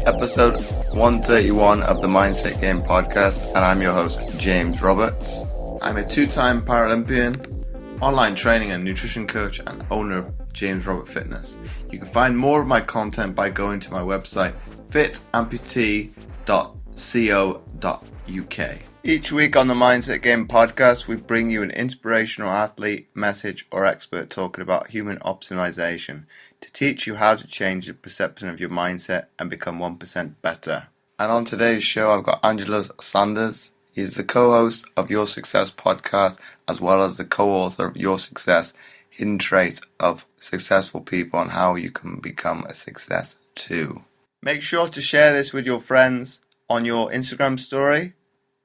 episode 131 of the Mindset Game podcast, and I'm your host, James Roberts. I'm a two-time Paralympian, online training and nutrition coach, and owner of James Robert Fitness. You can find more of my content by going to my website, fitamputee.co.uk. Each week on the Mindset Game podcast, we bring you an inspirational athlete, message, or expert talking about human optimization to teach you how to change the perception of your mindset and become 1% better. And on today's show, I've got Angelos Sanders. He's the co-host of Your Success podcast, as well as the co-author of Your Success, Hidden Traits of Successful People and How You Can Become a Success Too. Make sure to share this with your friends on your Instagram story,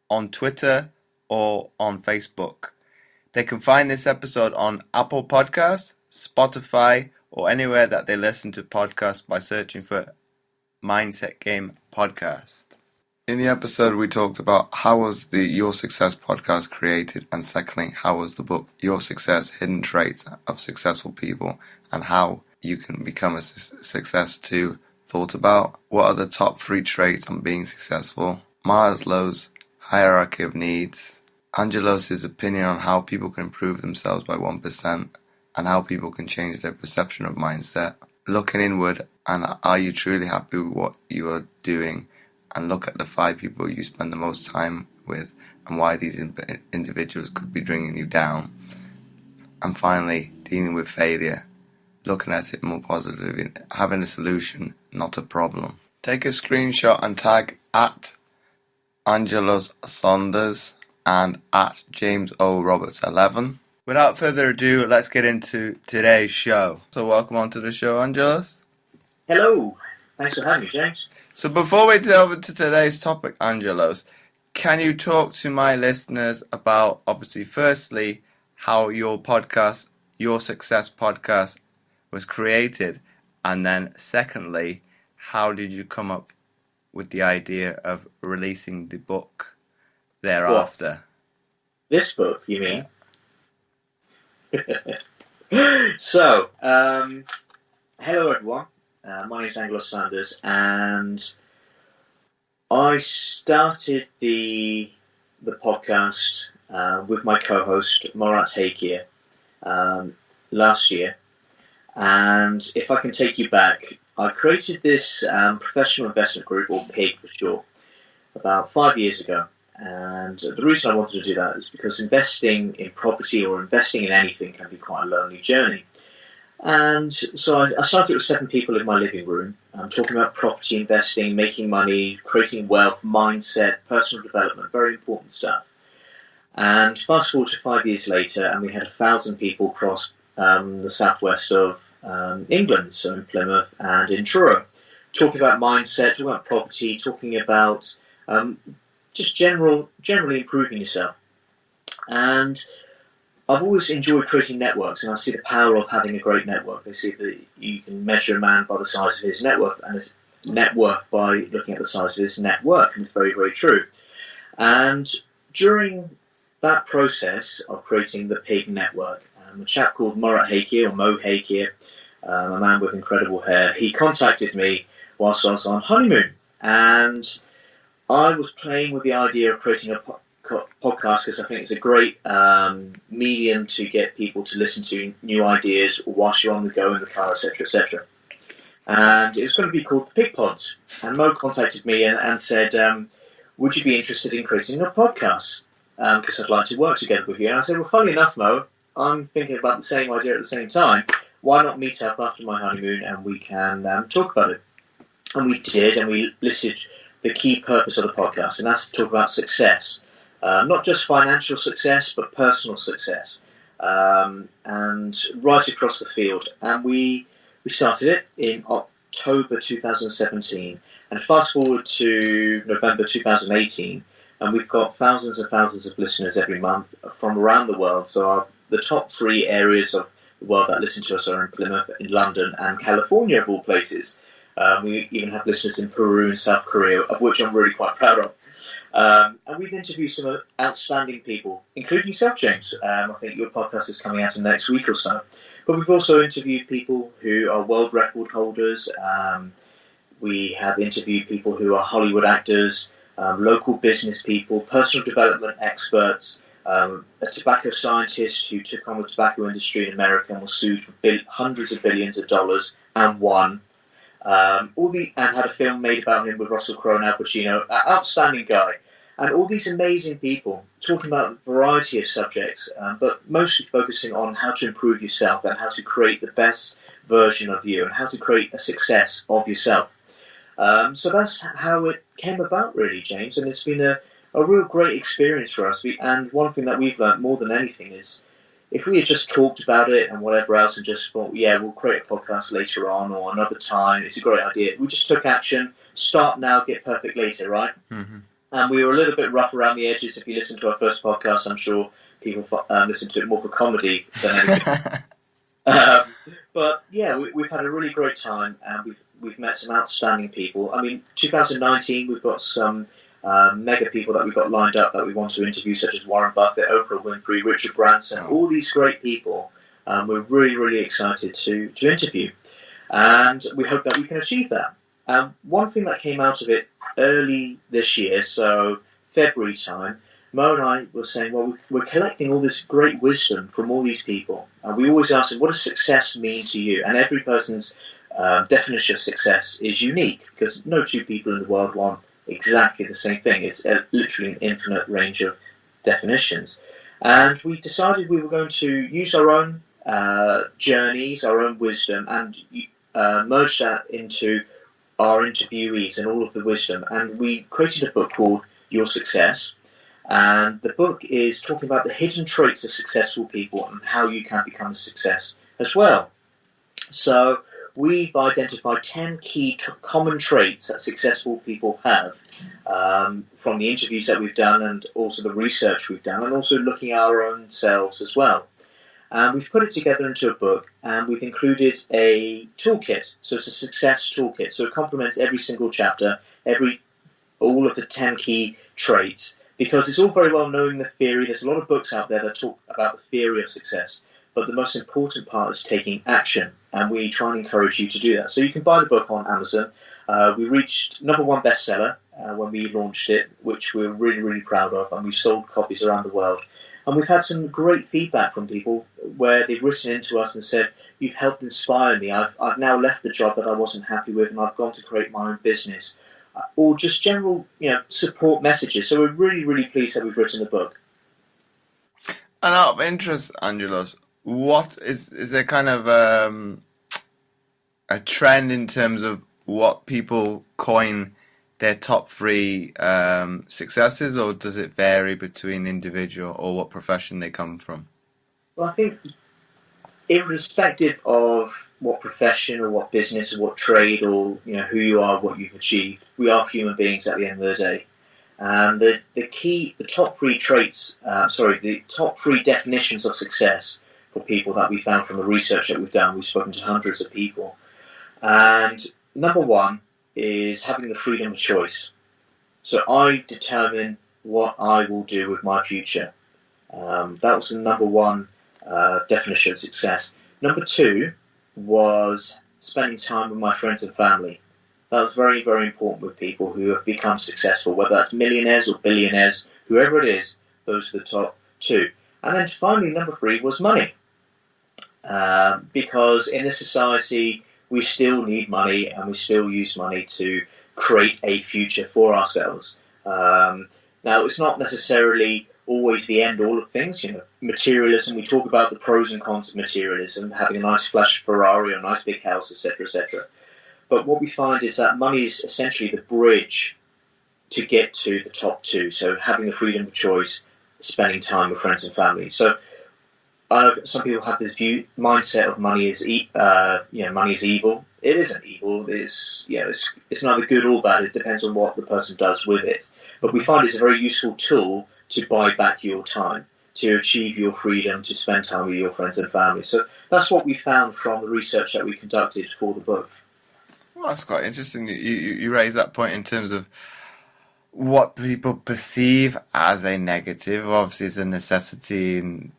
on Twitter, or on Facebook. They can find this episode on Apple Podcasts, Spotify, or anywhere that they listen to podcasts by searching for Mindset Game Podcast. In the episode, we talked about how was the Your Success podcast created, and secondly, how was the book Your Success, Hidden Traits of Successful People and How You Can Become a Success Too thought about. What are the top 3 traits on being successful? Maslow's hierarchy of needs, Angelos' opinion on how people can improve themselves by 1%, and how people can change their perception of mindset, looking inward and are you truly happy with what you are doing, and look at the 5 people you spend the most time with and why these individuals could be bringing you down. And finally, dealing with failure, looking at it more positively, having a solution, not a problem. Take a screenshot and tag at Angelos Sanders and at James O. Roberts 11. Without further ado, let's get into today's show. So welcome onto the show, Angelos. Hello. Thanks for having me, James. So before we delve into today's topic, Angelos, can you talk to my listeners about, obviously, firstly, how your podcast, Your Success podcast, was created, and then secondly, how did you come up with the idea of releasing the book thereafter? What? This book, you mean? So, hello everyone. My name is Angelos Sanders, and I started the podcast with my co-host hierachy last year. And if I can take you back, I created this professional investment group, or PIG for short, about 5 years ago. And the reason I wanted to do that is because investing in property or investing in anything can be quite a lonely journey. And so I started with 7 people in my living room, talking about property investing, making money, creating wealth, mindset, personal development, very important stuff. And fast forward to 5 years later, and we had 1,000 people across the southwest of England, so in Plymouth and in Truro, talking about mindset, talking about property, talking about just generally improving yourself. And I've always enjoyed creating networks, and I see the power of having a great network. I see that you can measure a man by the size of his net worth, and his net worth by looking at the size of his network, and it's very, very true. And during that process of creating the PIG network, a chap called hierachy, or Mo Hakir, a man with incredible hair, he contacted me whilst I was on honeymoon, and I was playing with the idea of creating a podcast because I think it's a great medium to get people to listen to new ideas whilst you're on the go in the car, etc., etc. And it was going to be called the Pig Pods. And Mo contacted me and said, would you be interested in creating a podcast? Because I'd like to work together with you. And I said, well, funnily enough, Mo, I'm thinking about the same idea at the same time. Why not meet up after my honeymoon and we can talk about it? And we did, and we listed the key purpose of the podcast, and that's to talk about success. Not just financial success, but personal success. And right across the field. And we started it in October 2017. And fast forward to November 2018, and we've got thousands and thousands of listeners every month from around the world. So the top 3 areas of the world that listen to us are in Plymouth, in London, and California, of all places. We even have listeners in Peru and South Korea, of which I'm really quite proud of. And we've interviewed some outstanding people, including yourself, James. I think your podcast is coming out in the next week or so. But we've also interviewed people who are world record holders, We have interviewed people who are Hollywood actors, local business people, personal development experts, a tobacco scientist who took on the tobacco industry in America and was sued for hundreds of billions of dollars and won. And had a film made about him with Russell Crowe and Al Pacino. Outstanding guy. And all these amazing people talking about a variety of subjects, but mostly focusing on how to improve yourself and how to create the best version of you and how to create a success of yourself. So that's how it came about, really, James. And it's been a real great experience for us. And one thing that we've learned more than anything is if we had just talked about it and whatever else and just thought, yeah, we'll create a podcast later on or another time, it's a great idea. We just took action, start now, get perfect later, right? Mm-hmm. And we were a little bit rough around the edges. If you listen to our first podcast, I'm sure people listen to it more for comedy than anything. But yeah, we've had a really great time, and we've met some outstanding people. I mean, 2019, we've got some mega people that we've got lined up that we want to interview, such as Warren Buffett, Oprah Winfrey, Richard Branson, all these great people. We're really, really excited to interview, and we hope that we can achieve that. One thing that came out of it early this year, so February time, Mo and I were saying, well, we're collecting all this great wisdom from all these people. And we always ask them, what does success mean to you? And every person's definition of success is unique, because no two people in the world want exactly the same thing. It's literally an infinite range of definitions. And we decided we were going to use our own journeys, our own wisdom, and merge that into our interviewees and all of the wisdom. And we created a book called Your Success. And the book is talking about the hidden traits of successful people and how you can become a success as well. So we've identified 10 key common traits that successful people have from the interviews that we've done and also the research we've done, and also looking at our own selves as well. And we've put it together into a book, and we've included a toolkit. So it's a success toolkit. So it complements every single chapter, all of the 10 key traits, because it's all very well knowing the theory. There's a lot of books out there that talk about the theory of success, but the most important part is taking action, and we try and encourage you to do that. So you can buy the book on Amazon. We reached #1 bestseller when we launched it, which we're really, really proud of, and we've sold copies around the world. And we've had some great feedback from people where they've written into us and said, you've helped inspire me. I've now left the job that I wasn't happy with, and I've gone to create my own business. Or just general, support messages. So we're really, really pleased that we've written the book. And out of interest, Angelos, what is there kind of a trend in terms of what people coin their top 3 successes, or does it vary between individual or what profession they come from? Well, I think irrespective of what profession or what business or what trade or who you are, what you've achieved, we are human beings at the end of the day. And the top 3 traits, the top 3 definitions of success for people that we found from the research that we've done. We've spoken to hundreds of people, and #1 is having the freedom of choice. So I determine what I will do with my future. That was the #1 definition of success. #2 was spending time with my friends and family. That was very, very important with people who have become successful, whether that's millionaires or billionaires, whoever it is, those are the top 2. And then finally, #3 was money. Because in this society, we still need money, and we still use money to create a future for ourselves. Now, it's not necessarily always the end all of things. Materialism, we talk about the pros and cons of materialism, having a nice flash Ferrari or a nice big house, etc., etc. But what we find is that money is essentially the bridge to get to the top 2. So having the freedom of choice, spending time with friends and family. So some people have this mindset of money is money is evil. It isn't evil. It's neither good or bad. It depends on what the person does with it. But we find it's a very useful tool to buy back your time, to achieve your freedom, to spend time with your friends and family. So that's what we found from the research that we conducted for the book. Well, that's quite interesting. You raise that point in terms of what people perceive as a negative. Obviously, it's a necessity in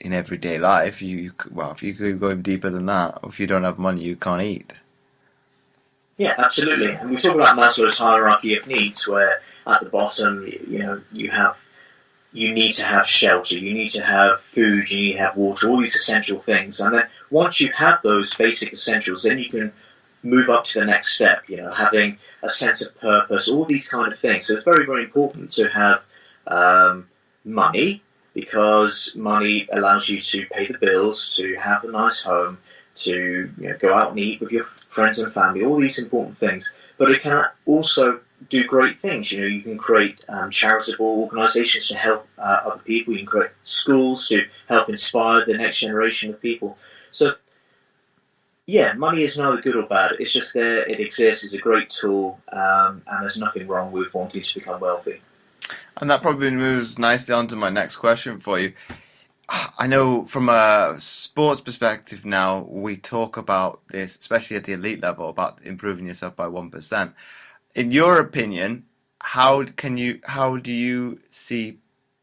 everyday life. If you go deeper than that, if you don't have money, you can't eat. Yeah, absolutely. And we talk about Maslow's hierarchy of needs, where at the bottom, you need to have shelter, you need to have food, you need to have water, all these essential things. And then once you have those basic essentials, then you can move up to the next step, having a sense of purpose, all these kind of things. So it's very, very important to have money, because money allows you to pay the bills, to have a nice home, to go out and eat with your friends and family, all these important things. But it can also do great things. You can create charitable organisations to help other people. You can create schools to help inspire the next generation of people. So, yeah, money is neither good or bad. It's just there. It exists. It's a great tool, and there's nothing wrong with wanting to become wealthy. And that probably moves nicely on to my next question for you. I know from a sports perspective now, we talk about this, especially at the elite level, about improving yourself by 1%. In your opinion, how do you see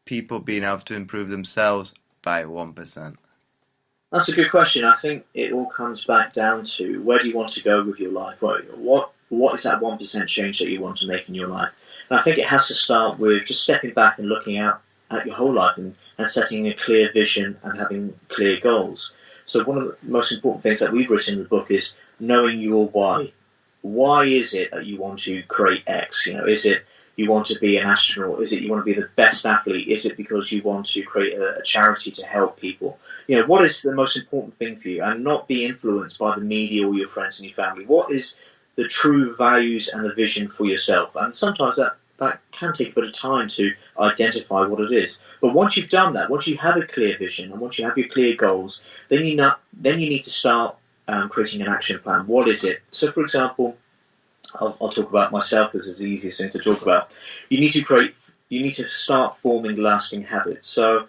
people being able to improve themselves by 1%? That's a good question. I think it all comes back down to, where do you want to go with your life? What is that 1% change that you want to make in your life? And I think it has to start with just stepping back and looking out at your whole life and setting a clear vision and having clear goals. So one of the most important things that we've written in the book is knowing your why. Why is it that you want to create X? Is it you want to be an astronaut? Is it you want to be the best athlete? Is it because you want to create a charity to help people? What is the most important thing for you? And not be influenced by the media or your friends and your family. What is the true values and the vision for yourself? And sometimes that can take a bit of time to identify what it is. But once you've done that, once you have a clear vision and once you have your clear goals, then you need to start creating an action plan. What is it? So, for example, I'll talk about myself because it's the easiest thing to talk about. You need to start forming lasting habits. So,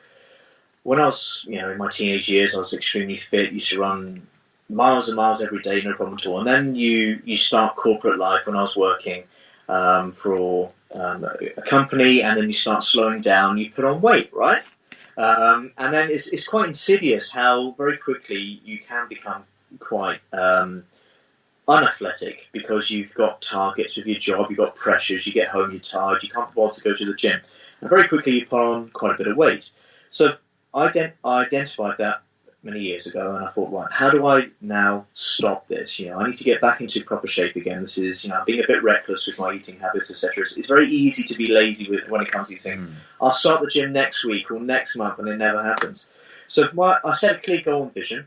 when I was, in my teenage years, I was extremely fit. Used to run miles and miles every day, no problem at all. And then you start corporate life. When I was working for a company, and then you start slowing down. You put on weight, right? And then it's quite insidious how very quickly you can become quite unathletic, because you've got targets with your job, you've got pressures, you get home, you're tired, you can't afford to go to the gym, and very quickly you put on quite a bit of weight. So I identified that many years ago, and I thought, right, how do I now stop this? I need to get back into proper shape again. This is, I'm being a bit reckless with my eating habits, etc. It's very easy to be lazy when it comes to these things. I'll start the gym next week or next month, and it never happens. So I set a clear goal and vision,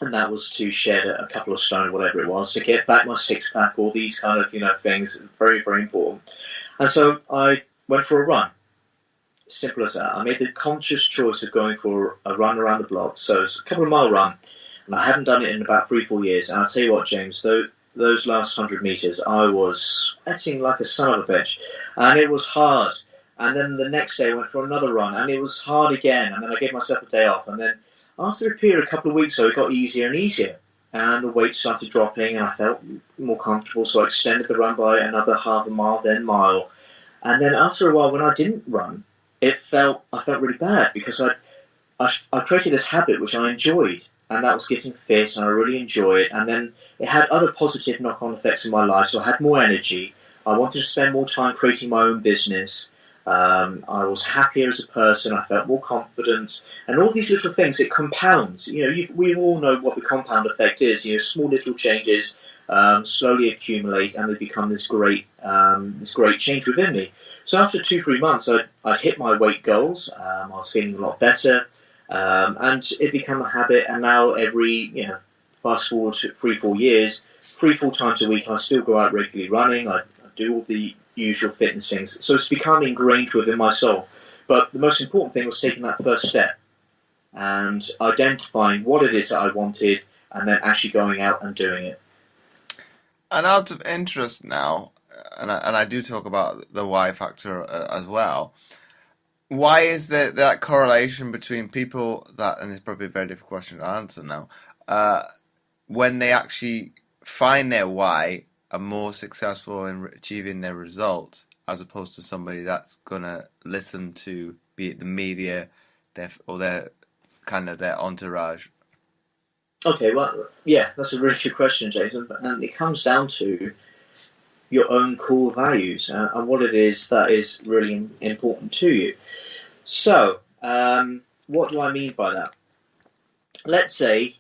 and that was to shed a couple of stone, whatever it was, to get back my six-pack, all these kind of, things, very, very important. And so I went for a run. Simple as that. I made the conscious choice of going for a run around the block. So it's a couple of mile run, and I hadn't done it in about 3-4 years. And I'll tell you what, James, those last 100 metres, I was sweating like a son of a bitch, and it was hard. And then the next day I went for another run, and it was hard again. And then I gave myself a day off, and then after a period, a couple of weeks, so it got easier and easier, and the weight started dropping, and I felt more comfortable. So I extended the run by another half a mile, then mile, and then after a while, when I didn't run, I felt really bad, because I created this habit which I enjoyed, and that was getting fit, and I really enjoyed it. And then it had other positive knock-on effects in my life. So I had more energy. I wanted to spend more time creating my own business. I was happier as a person. I felt more confident, and all these little things, it compounds. We all know what the compound effect is. Small little changes slowly accumulate, and they become this great change within me. So after 2-3 months, I'd hit my weight goals. I was feeling a lot better, and it became a habit. And now fast forward to 3-4 years, 3-4 times a week, I still go out regularly running. I do all the usual fitness things. So it's become ingrained within my soul. But the most important thing was taking that first step and identifying what it is that I wanted, and then actually going out and doing it. And out of interest now, and I do talk about the why factor as well. Why is there that correlation between people and it's probably a very difficult question to answer now, when they actually find their why, are more successful in achieving their results, as opposed to somebody that's gonna listen to, be it the media, their entourage? Okay, well, yeah, that's a really good question, Jason. And it comes down to your own core values and what it is that is really important to you. So, what do I mean by that? Let's say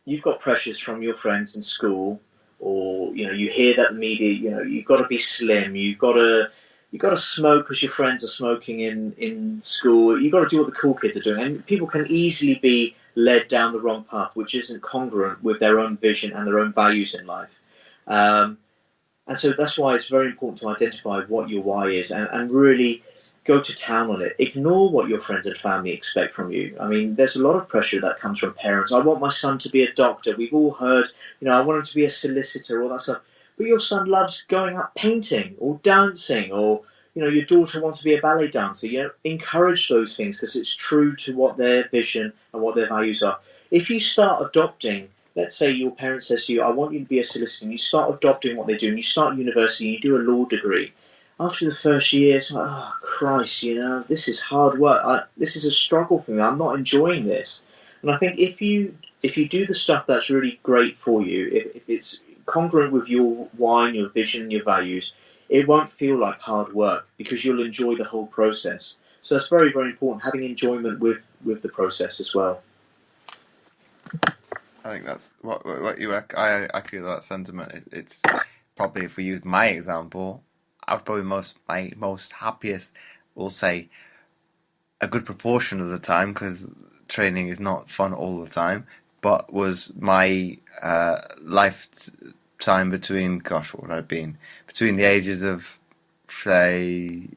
you've got pressures from your friends in school, or you hear that the media, you've got to be slim, you've got to smoke because your friends are smoking in school. You've got to do what the cool kids are doing, and people can easily be led down the wrong path, which isn't congruent with their own vision and their own values in life. Um, and so that's why it's very important to identify what your why is and really go to town on it. Ignore what your friends and family expect from you. I mean, there's a lot of pressure that comes from parents. I want my son to be a doctor. We've all heard, I want him to be a solicitor, all that stuff. But your son loves going up painting or dancing, or your daughter wants to be a ballet dancer. Encourage those things because it's true to what their vision and what their values are. If you start adopting, let's say your parent says to you, I want you to be a solicitor, and you start adopting what they do, and you start university, and you do a law degree. After the first year, it's like, oh Christ, this is hard work. This is a struggle for me. I'm not enjoying this. And I think if you do the stuff that's really great for you, if it's congruent with your why and your vision and your values, it won't feel like hard work because you'll enjoy the whole process. So that's very, very important, having enjoyment with the process as well. I think that's what you. I echo that sentiment. It's probably, if we use my example, I was probably my most happiest. We'll say a good proportion of the time, because training is not fun all the time. But was my lifetime between, gosh, what would I have been, between the ages of say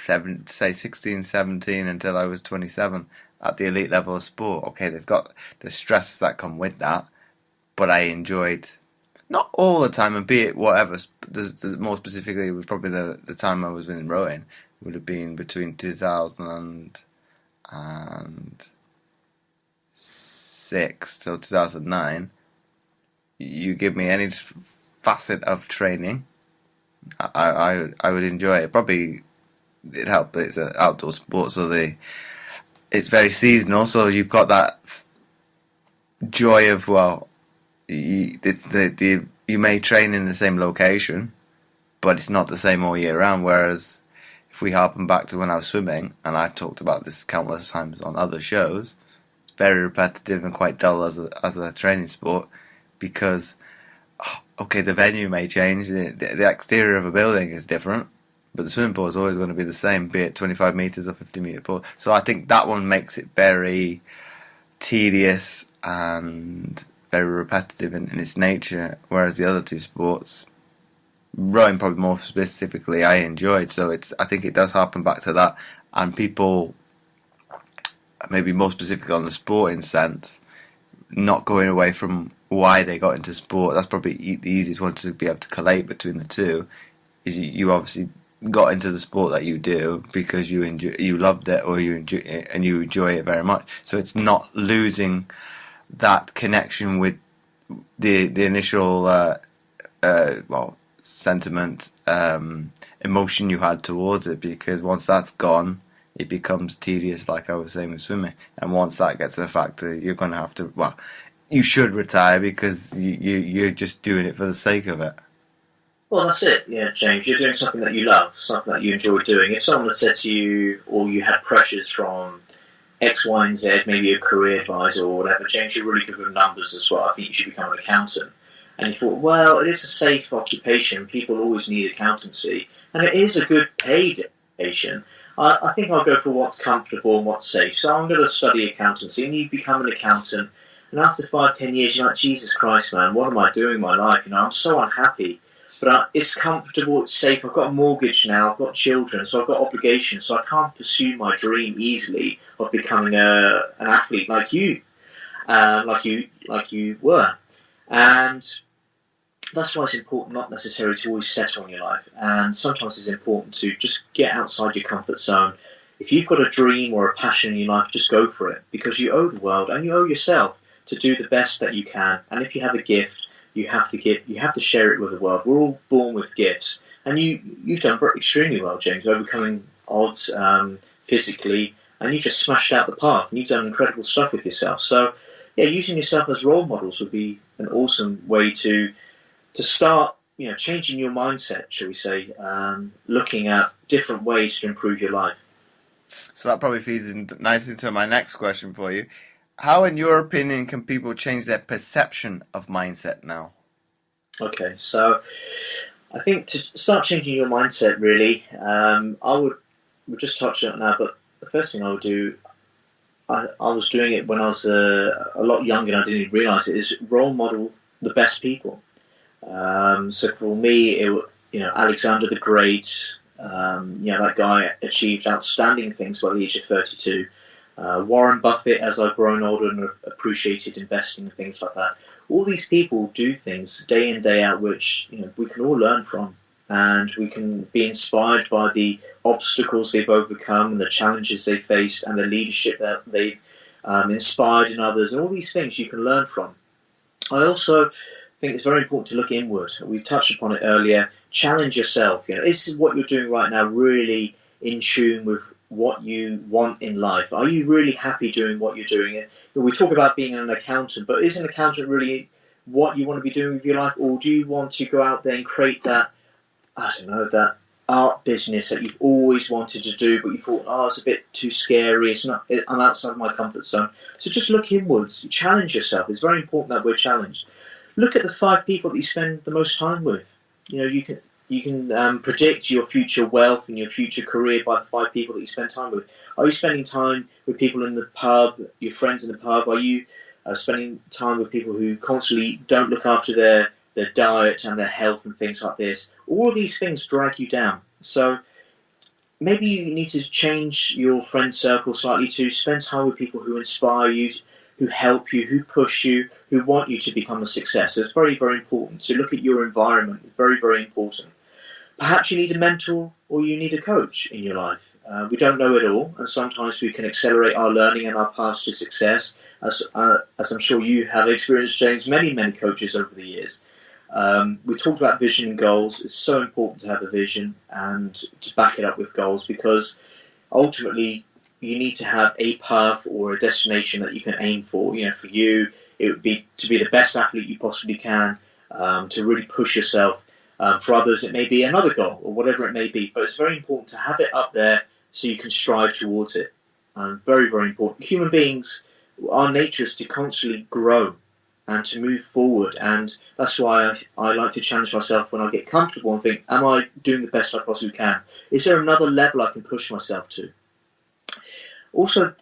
16, 17 until I was 27 at the elite level of sport. Okay, there's got the stresses that come with that, but I enjoyed, not all the time, and be it whatever. More specifically, it was probably the time I was in rowing. It would have been between 2006 till 2009. You give me any facet of training, I would enjoy it. Probably it helped that it's an outdoor sport, so it's very seasonal. So you've got that joy of, well, you may train in the same location, but it's not the same all year round. Whereas if we harken back to when I was swimming, and I've talked about this countless times on other shows, it's very repetitive and quite dull as a training sport because, okay, the venue may change, the exterior of a building is different, but the swimming pool is always going to be the same, be it 25 metres or 50-metre pool. So I think that one makes it very tedious and very repetitive in its nature, whereas the other two sports, rowing probably more specifically, I enjoyed. So I think it does harken back to that, and people, maybe more specifically on the sporting sense, not going away from why they got into sport. That's probably the easiest one to be able to collate between the two. Is you obviously got into the sport that you do because you loved it, or you enjoy it very much. So it's not losing that connection with the initial sentiment, emotion you had towards it, because once that's gone, it becomes tedious, like I was saying with swimming. And once that gets a factor, you're going to have to, you should retire because you're just doing it for the sake of it. Well, that's it. Yeah, James, you're doing something that you love, something that you enjoy doing. If someone had said to you, or you had pressures from X, Y, and Z, maybe a career advisor or whatever, James, you're really good with numbers as well. I think you should become an accountant. And you thought, well, it is a safe occupation. People always need accountancy. And it is a good paid occupation. I think I'll go for what's comfortable and what's safe. So I'm going to study accountancy, and you become an accountant. And after 5, 10 years, you're like, Jesus Christ, man, what am I doing in my life? I'm so unhappy. But it's comfortable, it's safe. I've got a mortgage now, I've got children, so I've got obligations. So I can't pursue my dream easily of becoming an athlete like you were. And that's why it's important not necessarily to always settle in your life. And sometimes it's important to just get outside your comfort zone. If you've got a dream or a passion in your life, just go for it, because you owe the world and you owe yourself to do the best that you can. And if you have a gift, you have to share it with the world. We're all born with gifts, and you've done extremely well, James, overcoming odds physically and you just smashed out the park, and you've done incredible stuff with yourself. So, yeah, using yourself as role models would be an awesome way to start, changing your mindset, shall we say, looking at different ways to improve your life. So that probably feeds in nicely into my next question for you. How, in your opinion, can people change their perception of mindset now? Okay, so I think to start changing your mindset, really, we just touched on it now, but the first thing I would do, I was doing it when I was a lot younger and I didn't even realise it, is role model the best people. So for me, Alexander the Great, that guy achieved outstanding things by the age of 32. Warren Buffett, as I've grown older and appreciated investing and things like that. All these people do things day in, day out, which we can all learn from, and we can be inspired by the obstacles they've overcome and the challenges they faced and the leadership that they've inspired in others, and all these things you can learn from. I also think it's very important to look inward. We touched upon it earlier. Challenge yourself. Is what you're doing right now really in tune with what you want in life? Are you really happy doing what you're doing? We talk about being an accountant, but is an accountant really what you want to be doing with your life, or do you want to go out there and create that, that art business that you've always wanted to do, but you thought, it's a bit too scary, I'm outside of my comfort zone. So just look inwards, challenge yourself. It's very important that we're challenged. Look at the 5 people that you spend the most time with. You can predict your future wealth and your future career by the 5 people that you spend time with. Are you spending time with people in the pub, your friends in the pub? Are you spending time with people who constantly don't look after their diet and their health and things like this? All of these things drag you down. So maybe you need to change your friend circle slightly to spend time with people who inspire you, who help you, who push you, who want you to become a success. So it's very, very important to look at your environment. It's very, very important. Perhaps you need a mentor or you need a coach in your life. We don't know it all, and sometimes we can accelerate our learning and our paths to success, as I'm sure you have experienced, James, many, many coaches over the years. We talked about vision and goals. It's so important to have a vision and to back it up with goals, because ultimately you need to have a path or a destination that you can aim for. For you, it would be to be the best athlete you possibly can, to really push yourself. For others, it may be another goal or whatever it may be, but it's very important to have it up there so you can strive towards it. Very, very important. Human beings, our nature is to constantly grow and to move forward, and that's why I like to challenge myself when I get comfortable and think, am I doing the best I possibly can? Is there another level I can push myself to? Also,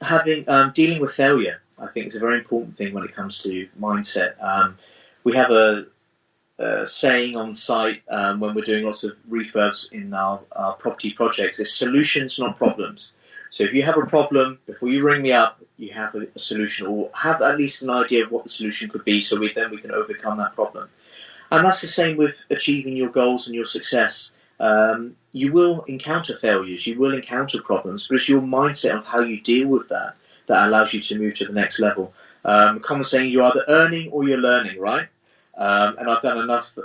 dealing with failure, I think, is a very important thing when it comes to mindset. We have a saying on site when we're doing lots of refurbs in our property projects is solutions, not problems. So if you have a problem, before you ring me up, you have a solution, or have at least an idea of what the solution could be, so we can overcome that problem. And that's the same with achieving your goals and your success. You will encounter failures, you will encounter problems, but it's your mindset of how you deal with that allows you to move to the next level. Common saying, you're either earning or you're learning, right? And I've done enough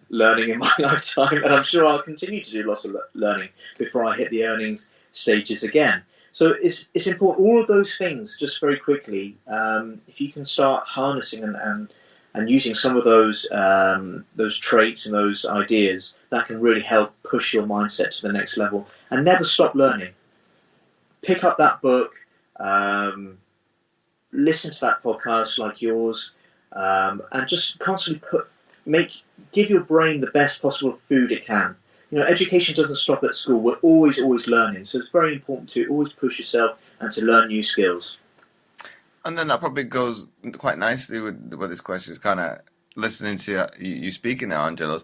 learning in my lifetime, and I'm sure I'll continue to do lots of learning before I hit the earnings stages again. So it's important. All of those things, just very quickly, if you can start harnessing and using some of those traits and those ideas, that can really help push your mindset to the next level. And never stop learning. Pick up that book, listen to that podcast like yours. And just constantly give your brain the best possible food it can. Education doesn't stop at school. We're always learning. So it's very important to always push yourself and to learn new skills. And then that probably goes quite nicely with what this question is, kind of listening to you speaking now, Angelos.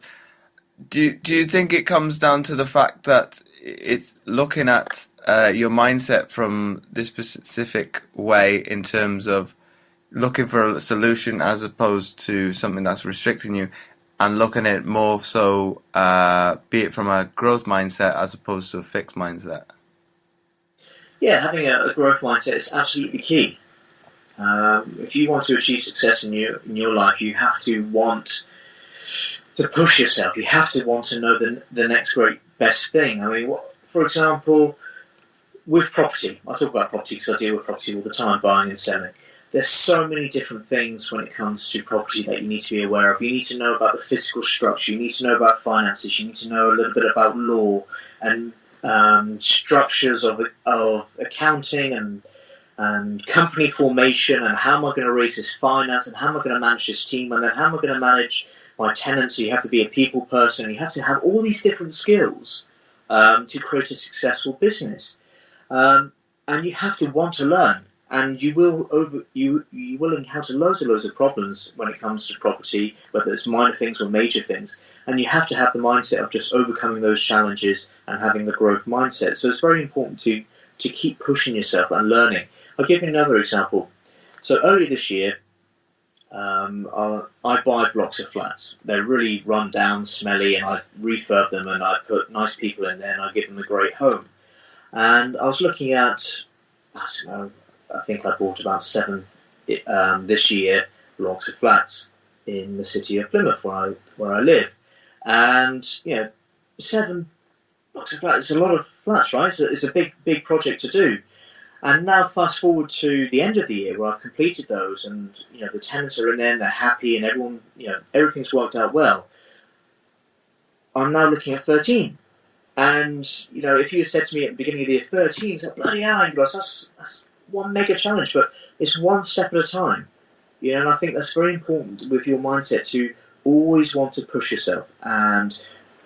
Do you think it comes down to the fact that it's looking at your mindset from this specific way in terms of looking for a solution as opposed to something that's restricting you, and looking at it more so, be it from a growth mindset as opposed to a fixed mindset? Yeah, having a growth mindset is absolutely key. If you want to achieve success in your life, you have to want to push yourself. You have to want to know the next great best thing. I mean, for example, with property, I talk about property because I deal with property all the time, buying and selling. There's so many different things when it comes to property that you need to be aware of. You need to know about the physical structure. You need to know about finances. You need to know a little bit about law and structures of accounting and company formation, and how am I going to raise this finance, and how am I going to manage this team, and then how am I going to manage my tenants. So you have to be a people person. You have to have all these different skills to create a successful business, and you have to want to learn. And you will encounter loads of problems when it comes to property, whether it's minor things or major things. And you have to have the mindset of just overcoming those challenges and having the growth mindset. So it's very important to keep pushing yourself and learning. I'll give you another example. So earlier this year, I buy blocks of flats. They're really run down, smelly, and I refurb them and I put nice people in there and I give them a great home. And I was looking at, I don't know, I think I bought about 7 this year blocks of flats in the city of Plymouth where I live. And 7 blocks of flats is a lot of flats, right? It's a big project to do. And now fast forward to the end of the year where I've completed those, and the tenants are in there and they're happy and everyone, everything's worked out well. I'm now looking at 13. And if you had said to me at the beginning of the year 13, it's like, bloody hell, Angelos, that's one mega challenge, but it's one step at a time. And I think that's very important with your mindset, to always want to push yourself and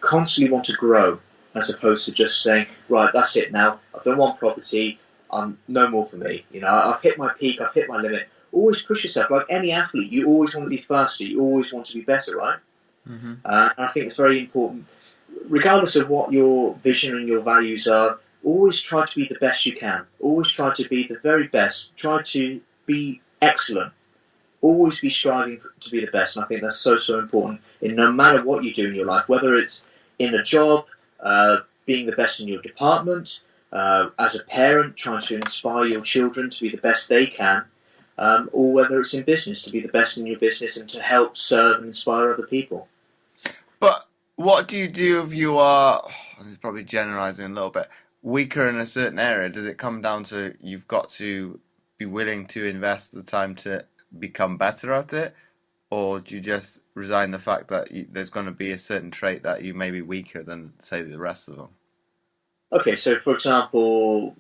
constantly want to grow, as opposed to just saying, right, that's it now, I've done one property, no more for me. I've hit my peak, I've hit my limit. Always push yourself. Like any athlete, you always want to be faster, you always want to be better, right? Mm-hmm. And I think it's very important, regardless of what your vision and your values are. Always try to be the best you can. Always try to be the very best. Try to be excellent. Always be striving to be the best. And I think that's so important in no matter what you do in your life, whether it's in a job, being the best in your department, as a parent, trying to inspire your children to be the best they can, or whether it's in business, to be the best in your business and to help serve and inspire other people. But what do you do if you are, this is probably generalizing a little bit, weaker in a certain area? Does it come down to you've got to be willing to invest the time to become better at it, or do you just resign the fact that there's going to be a certain trait that you may be weaker than, say, the rest of them? Okay, so for example,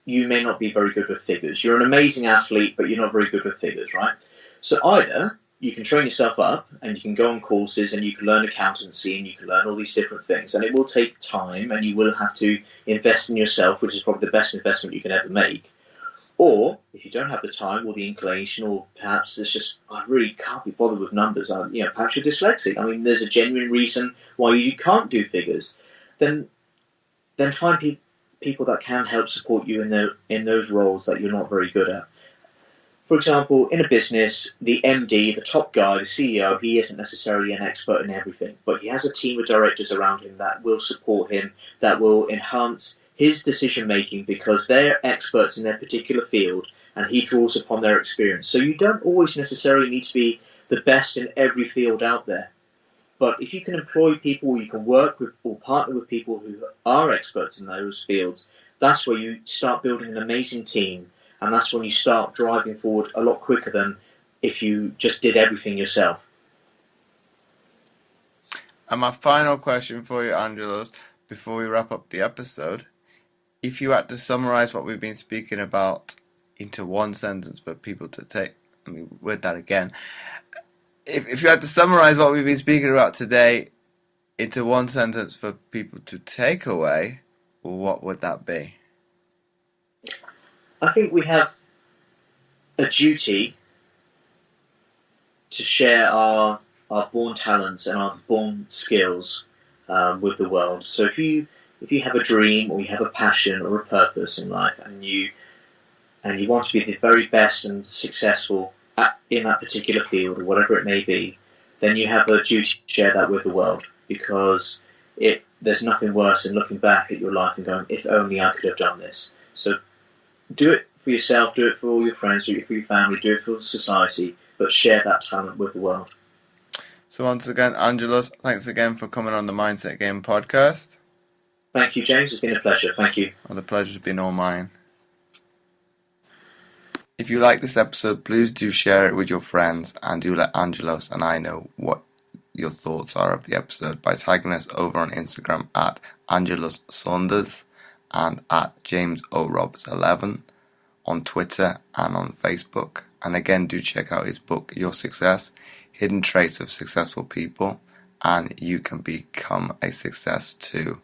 you may not be very good with figures. You're an amazing athlete, but you're not very good with figures, right? So either you can train yourself up and you can go on courses and you can learn accountancy and you can learn all these different things, and it will take time and you will have to invest in yourself, which is probably the best investment you can ever make. Or if you don't have the time or the inclination, or perhaps it's just, I really can't be bothered with numbers, perhaps you're dyslexic. I mean, there's a genuine reason why you can't do figures. Then find people that can help support you in those roles that you're not very good at. For example, in a business, the MD, the top guy, the CEO, he isn't necessarily an expert in everything, but he has a team of directors around him that will support him, that will enhance his decision-making because they're experts in their particular field and he draws upon their experience. So you don't always necessarily need to be the best in every field out there. But if you can employ people, or you can work with or partner with people who are experts in those fields, that's where you start building an amazing team. And that's when you start driving forward a lot quicker than if you just did everything yourself. And my final question for you, Angelos, before we wrap up the episode, if you had to summarize what we've been speaking about into one sentence for people to take, let me word that again. If you had to summarize what we've been speaking about today into one sentence for people to take away, what would that be? I think we have a duty to share our born talents and our born skills with the world. So if you have a dream, or you have a passion or a purpose in life, and you want to be the very best and successful in that particular field or whatever it may be, then you have a duty to share that with the world, because there's nothing worse than looking back at your life and going, if only I could have done this. So do it for yourself, do it for all your friends, do it for your family, do it for society, but share that talent with the world. So once again, Angelos, thanks again for coming on the Mindset Game podcast. Thank you, James. It's been a pleasure. Thank you. Well, the pleasure's been all mine. If you like this episode, please do share it with your friends and do let Angelos and I know what your thoughts are of the episode by tagging us over on Instagram at Angelos Sanders and at JamesORobs11 on Twitter and on Facebook. And again, do check out his book, Your Success, Hidden Traits of Successful People, and You Can Become a Success Too,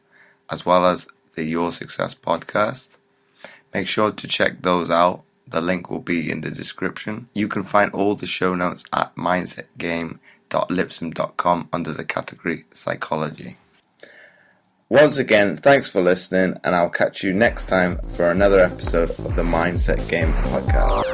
as well as the Your Success podcast. Make sure to check those out. The link will be in the description. You can find all the show notes at mindsetgame.lipsum.com under the category Psychology. Once again, thanks for listening, and I'll catch you next time for another episode of the Mindset Game podcast.